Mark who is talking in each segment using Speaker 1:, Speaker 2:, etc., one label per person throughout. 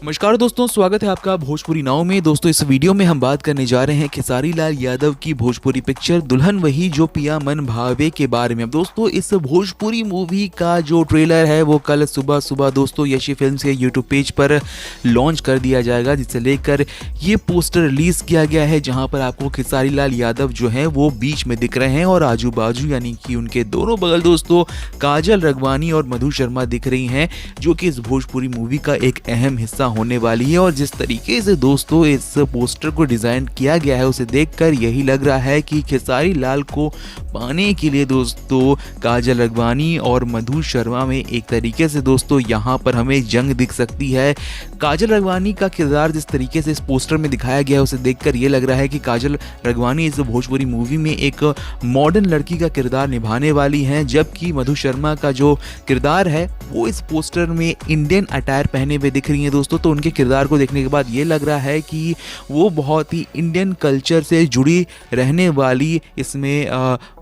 Speaker 1: नमस्कार दोस्तों, स्वागत है आपका भोजपुरी नाव में। दोस्तों इस वीडियो में हम बात करने जा रहे हैं खेसारी लाल यादव की भोजपुरी पिक्चर दुल्हन वही जो पिया मन भावे के बारे में। अब दोस्तों इस भोजपुरी मूवी का जो ट्रेलर है वो कल सुबह दोस्तों यशी फिल्म्स के यूट्यूब पेज पर लॉन्च कर दिया जाएगा, जिसे लेकर ये पोस्टर रिलीज किया गया है, जहाँ पर आपको खेसारी लाल यादव जो है वो बीच में दिख रहे हैं और आजू बाजू यानी कि उनके दोनों बगल दोस्तों काजल रगवानी और मधु शर्मा दिख रही हैं, जो कि इस भोजपुरी मूवी का एक अहम हिस्सा होने वाली है। और जिस तरीके से दोस्तों इस पोस्टर को डिजाइन किया गया है उसे देखकर यही लग रहा है कि खेसारी लाल को पाने के लिए दोस्तों काजल रगवानी और मधु शर्मा में एक तरीके से दोस्तों यहाँ पर हमें जंग दिख सकती है। काजल रगवानी का किरदार जिस तरीके से इस पोस्टर में दिखाया गया है उसे देखकर ये लग रहा है कि काजल रगवानी इस भोजपुरी मूवी में एक मॉडर्न लड़की का किरदार निभाने वाली हैं, जबकि मधु शर्मा का जो किरदार है वो इस पोस्टर में इंडियन अटायर पहने हुए दिख रही है दोस्तों। तो उनके किरदार को देखने के बाद ये लग रहा है कि वो बहुत ही इंडियन कल्चर से जुड़ी रहने वाली इसमें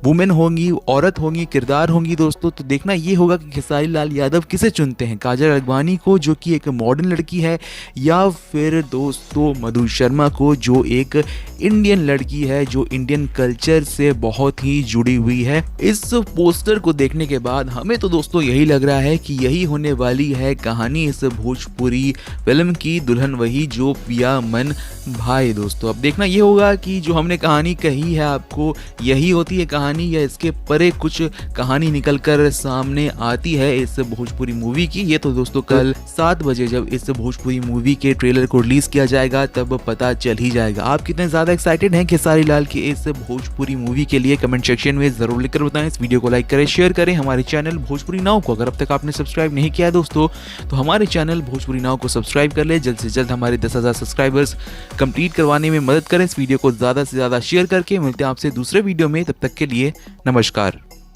Speaker 1: वुमेन होंगी, औरत होंगी, किरदार होंगी दोस्तों। तो देखना ये होगा कि खेसारी लाल यादव किसे चुनते हैं, काजल रगवानी को जो कि एक मॉडर्न लड़की है, या फिर दोस्तों मधु शर्मा को जो एक इंडियन लड़की है जो इंडियन कल्चर से बहुत ही जुड़ी हुई है। इस पोस्टर को देखने के बाद हमें तो दोस्तों यही लग रहा है कि यही होने वाली है कहानी इस भोजपुरी फिल्म की दुल्हन वही जो पिया मन भाई दोस्तों। अब देखना ये होगा कि जो हमने कहानी कही है आपको यही होती है कहानी, या इसके परे कुछ कहानी निकलकर सामने आती है इस भोजपुरी मूवी की। ये तो दोस्तों कल 7 बजे जब इस भोजपुरी मूवी के ट्रेलर को रिलीज किया जाएगा तब पता चल ही जाएगा। आप कितने ज्यादा एक्साइटेड हैं खेसारी लाल की इस भोजपुरी मूवी के लिए कमेंट सेक्शन में जरूर लिखकर बताएं। इस वीडियो को लाइक करें, शेयर करें। हमारे चैनल भोजपुरी नाव को अगर अब तक आपने सब्सक्राइब नहीं किया है दोस्तों तो हमारे चैनल भोजपुरी नाव को सब्सक्राइब कर ले। जल्द से जल्द हमारे 10,000 सब्सक्राइबर्स कंप्लीट करवाने में मदद करें। इस वीडियो को ज़्यादा से ज़्यादा शेयर करके। मिलते हैं आपसे दूसरे वीडियो में, तब तक के लिए नमस्कार।